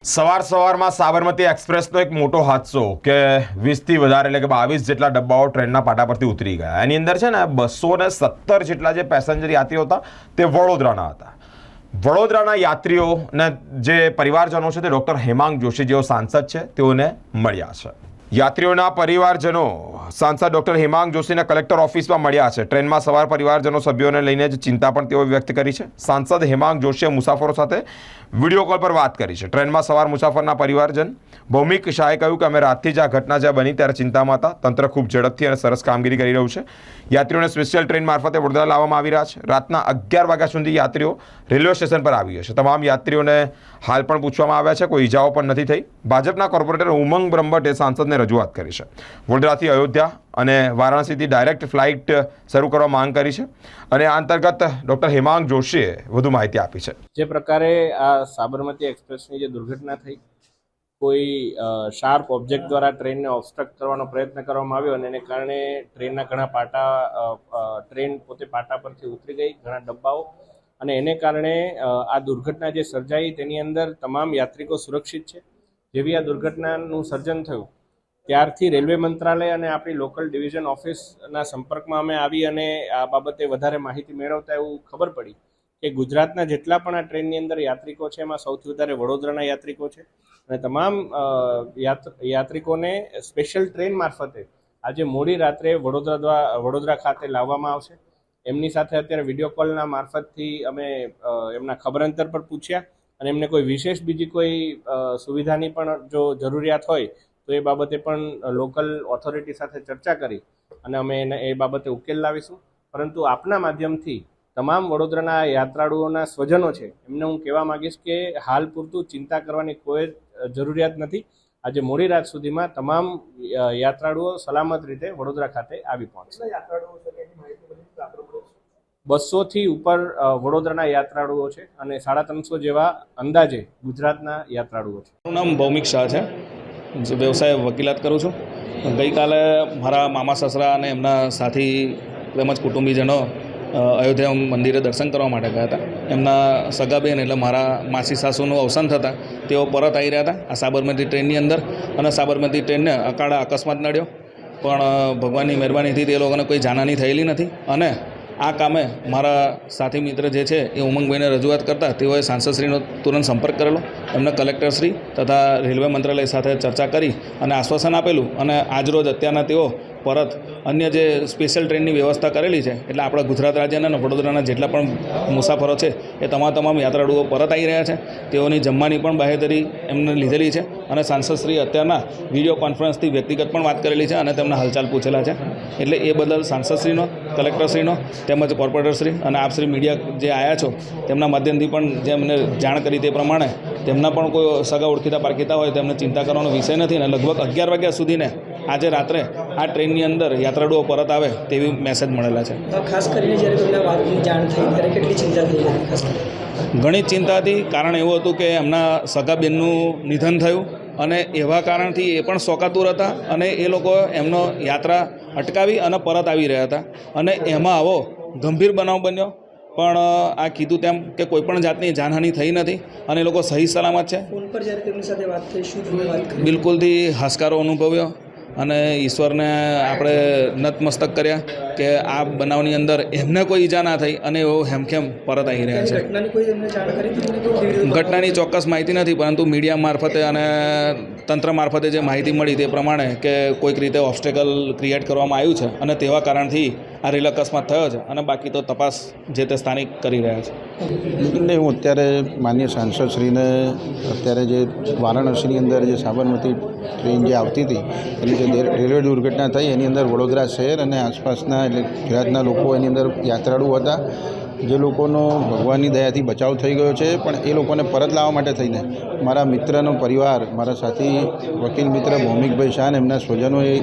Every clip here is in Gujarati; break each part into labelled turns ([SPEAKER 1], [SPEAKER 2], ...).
[SPEAKER 1] સવારમાં સાબરમતી એક્સપ્રેસનો એક મોટો હાદસો કે 20થી વધારે એટલે કે 22 જેટલા ડબ્બાઓ ટ્રેનના પાટા પરથી ઉતરી ગયા. એની અંદર છે ને 217 જેટલા જે પેસેન્જર યાત્રીઓ હતા તે વડોદરાના હતા. વડોદરાના યાત્રીઓને જે પરિવારજનો છે તે ડૉક્ટર હેમાંગ જોશી જેઓ સાંસદ છે તેઓને મળ્યા છે. યાત્રીઓના પરિવારજનો સાંસદ ડૉક્ટર હેમાંગ જોશીને કલેક્ટર ઓફિસમાં મળ્યા છે. ટ્રેનમાં સવાર પરિવારજનો સભ્યોને લઈને જ ચિંતા પણ તેઓ વ્યક્ત કરી છે. સાંસદ હેમાંગ જોશીએ મુસાફરો સાથે વિડીયો કોલ પર વાત કરી છે. ટ્રેનમાં સવાર મુસાફરના પરિવારજન ભૌમિક શાહે કહ્યું કે અમે રાતથી જ આ ઘટના જ્યાં બની ત્યારે ચિંતામાં હતા. તંત્ર ખૂબ ઝડપથી અને સરસ કામગીરી કરી રહ્યું છે. યાત્રીઓને સ્પેશિયલ ટ્રેન મારફતે વડોદરા લાવવામાં આવી રહ્યા છે. રાતના 11 વાગ્યા સુધી યાત્રીઓ રેલવે સ્ટેશન પર આવી હશે. તમામ યાત્રીઓને હાલ પણ પૂછવામાં આવ્યા છે. કોઈ ઈજાઓ પણ નથી થઈ. ભાજપના કોર્પોરેટર ઉમંગ બ્રહ્મભટ્ટે સાંસદને રજૂઆત કરી છે. વડોદરાથી અયોધ્યા અને વારાણસીથી ડાયરેક્ટ ફ્લાઇટ શરૂ કરવા માંગ કરી છે અને આ અંતર્ગત ડૉક્ટર હેમાંગ જોશીએ વધુ માહિતી આપી છે.
[SPEAKER 2] જે પ્રકારે આ સાબરમતી એક્સપ્રેસની જે દુર્ઘટના થઈ, કોઈ શાર્પ ઓબ્જેક્ટ દ્વારા ટ્રેનને ઓબસ્ટ્રક્ટ કરવાનો પ્રયત્ન કરવામાં આવ્યો અને એને કારણે ટ્રેનના ઘણા પાટા ટ્રેન પોતે પાટા પરથી ઉતરી ગઈ, ઘણા ડબ્બાઓ, અને એને કારણે આ દુર્ઘટના જે સર્જાઈ તેની અંદર તમામ યાત્રિકો સુરક્ષિત છે. જેવી આ દુર્ઘટનાનું સર્જન થયું ત્યારથી રેલવે મંત્રાલય અને આપણી લોકલ ડિવિઝન ઓફિસના સંપર્કમાં અમે આવી અને આ બાબતે વધારે માહિતી મેળવતા એવું ખબર પડી કે ગુજરાતના જેટલા પણ આ ટ્રેનની અંદર યાત્રિકો છે એમાં સૌથી વધારે વડોદરાના યાત્રિકો છે અને તમામ યાત્રિકોને સ્પેશિયલ ટ્રેન મારફતે આજે મોડી રાત્રે વડોદરા ખાતે લાવવામાં આવશે. એમની સાથે અત્યારે વિડીયો કોલના મારફતથી અમે એમના ખબર અંતર પર પૂછ્યા અને એમને કોઈ વિશેષ બીજી કોઈ સુવિધાની પણ જો જરૂરિયાત હોય તો એ બાબતે પણ લોકલ ઓથોરિટી સાથે ચર્ચા કરી અને અમે એને એ બાબતે ઉકેલ લાવીશું. પરંતુ આપના માધ્યમથી તમામ વડોદરાના યાત્રાળુઓના સ્વજનો છે એમને હું કહેવા માગીશ કે હાલ પૂરતું ચિંતા કરવાની કોઈ જરૂરિયાત નથી. આજે મોડી રાત સુધીમાં તમામ યાત્રાળુઓ સલામત રીતે વડોદરા ખાતે આવી પહોંચશે. 200થી ઉપર વડોદરાના યાત્રાળુઓ છે અને 350 જેવા અંદાજે ગુજરાતના યાત્રાળુઓ છે.
[SPEAKER 3] મારું નામ ભૌમિક શાહ છે. વ્યવસાય વકીલાત કરું છું. ગઈકાલે મારા મામા સસરા અને એમના સાથી તેમજ કુટુંબીજનો અયોધ્યા મંદિરે દર્શન કરવા માટે ગયા હતા. એમના સગાબેન એટલે મારા માસી સાસુનું અવસાન થતાં તેઓ પરત આવી રહ્યા હતા આ સાબરમતી ટ્રેનની અંદર અને સાબરમતી ટ્રેનને અકાળે અકસ્માત નડ્યો, પણ ભગવાનની મહેરબાનીથી તે લોકોને કોઈ જાનહાની થયેલી નથી. અને આ કામે મારા સાથી મિત્ર જે છે એ ઉમંગભાઈને રજૂઆત કરતાં તેઓએ સાંસદશ્રીનો તુરંત સંપર્ક કરેલો. એમને કલેક્ટરશ્રી તથા રેલવે મંત્રાલય સાથે ચર્ચા કરી અને આશ્વાસન આપેલું અને આજરોજ અત્યારના તેઓ પરત અન્ય જે સ્પેશિયલ ટ્રેનની વ્યવસ્થા કરેલી છે એટલે આપણા ગુજરાત રાજ્યના અને વડોદરાના જેટલા પણ મુસાફરો છે એ તમામ યાત્રાળુઓ પરત આવી રહ્યા છે. તેઓની જમવાની પણ બાહેધરી એમને લીધેલી છે અને સાંસદશ્રી અત્યારના વિડીયો કોન્ફરન્સથી વ્યક્તિગત પણ વાત કરેલી છે અને તેમના હાલચાલ પૂછેલા છે. એટલે એ બદલ સાંસદશ્રીનો, કલેક્ટરશ્રીનો તેમજ કોર્પોરેટરશ્રી અને આપશ્રી મીડિયા જે આવ્યા છો તેમના માધ્યમથી પણ જે અમને જાણ કરી તે પ્રમાણે તેમના પણ કોઈ સગા ઓળખીતા પારખીતા હોય તેમને ચિંતા કરવાનો વિષય નથી અને લગભગ 11 વાગ્યા સુધીને આજે રાત્રે આ ટ્રેનની અંદર યાત્રાળુઓ પરત આવે તેવી મેસેજ મળેલા છે.
[SPEAKER 4] ખાસ કરીને જ્યારે તમને વાતની જાણ થઈ ત્યારે કેટલી ચિંતા થઈ હતી? ખાસ
[SPEAKER 3] ઘણી ચિંતા હતી. કારણ એવું હતું કે એમના સગા બેનનું નિધન થયું અને એવા કારણથી એ પણ શોકાતુર હતા અને એ લોકો એમનો યાત્રા અટકાવી અને પરત આવી રહ્યા હતા અને એમાં આવો ગંભીર બનાવ બન્યો. પણ આ કીધું તેમ કે કોઈપણ જાતની જાનહાનિ થઈ નથી અને એ લોકો સહી સલામત છે.
[SPEAKER 4] ફોન પર જ્યારે તેમની સાથે વાત થઈ શું વાત કરી?
[SPEAKER 3] બિલકુલથી હાશકારો અનુભવ્યો અને ઈશ્વરને આપણે નતમસ્તક કર્યા કે આ બનાવની અંદર એમને કોઈ ઈજા ના થઈ અને એઓ હેમખેમ પરત આવી રહ્યા છે.
[SPEAKER 4] ઘટનાની કોઈ તમને જાણ કરી હતી?
[SPEAKER 3] ઘટનાની ચોક્કસ માહિતી નથી, પરંતુ મીડિયા મારફતે અને તંત્ર મારફતે જે માહિતી મળી તે પ્રમાણે કે કોઈક રીતે ઓબ્સ્ટેકલ ક્રિએટ કરવામાં આવ્યું છે અને તેવા કારણથી આ રેલ અકસ્માત થયો છે અને બાકી તો તપાસ જે તે સ્થાનિક કરી રહ્યા છે.
[SPEAKER 5] એટલે હું અત્યારે માન્ય સાંસદશ્રીને અત્યારે જે વારાણસીની અંદર જે સાબરમતી ટ્રેન જે આવતી હતી એની જે રેલવે દુર્ઘટના થઈ એની અંદર વડોદરા શહેર અને આસપાસના એટલે ગુજરાતના લોકો એની અંદર યાત્રાળુ હતા જે લોકોનો ભગવાનની દયાથી બચાવ થઈ ગયો છે. પણ એ લોકોને પરત લાવવા માટે થઈને મારા મિત્રનો પરિવાર, મારા સાથી વકીલ મિત્ર ભૌમિકભાઈ શાહ એમના સ્વજનો એ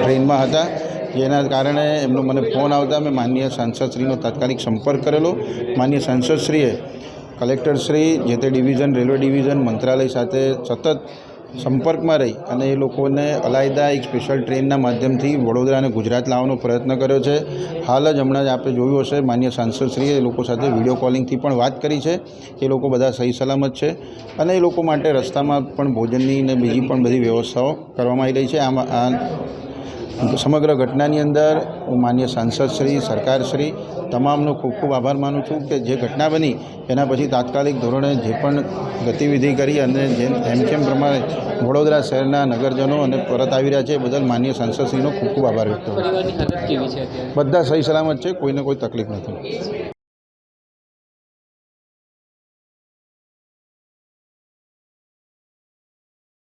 [SPEAKER 5] ટ્રેનમાં હતા, જેના કારણે એમનો મને ફોન આવતા મેં માનનીય સાંસદશ્રીનો તાત્કાલિક સંપર્ક કરેલો. માનનીય સાંસદશ્રીએ કલેક્ટરશ્રી, જે તે ડિવિઝન, રેલવે ડિવિઝન, મંત્રાલય સાથે સતત સંપર્કમાં રહી અને એ લોકોને અલાયદા એક સ્પેશિયલ ટ્રેનના માધ્યમથી વડોદરા અને ગુજરાત લાવવાનો પ્રયત્ન કર્યો છે. હાલ જ હમણાં જ આપણે જોયું હશે માન્ય સાંસદશ્રીએ એ લોકો સાથે વિડીયો કોલિંગથી પણ વાત કરી છે. એ લોકો બધા સહી સલામત છે અને એ લોકો માટે રસ્તામાં પણ ભોજનની ને બીજી પણ બધી વ્યવસ્થાઓ કરવામાં આવી રહી છે. આ સમગ્ર ઘટનાની અંદર હું માન્ય સાંસદશ્રી, સરકારશ્રી તમામનો ખૂબ ખૂબ આભાર માનું છું કે જે ઘટના બની એના પછી તાત્કાલિક ધોરણે જે પણ ગતિવિધિ કરી અને જેમ પ્રમાણે વડોદરા શહેરના નગરજનો અને પરત આવી રહ્યા છે એ બદલ માન્ય સાંસદશ્રીનો ખૂબ ખૂબ આભાર વ્યક્ત કરું છું. બધા સહી સલામત છે, કોઈને કોઈ તકલીફ નથી.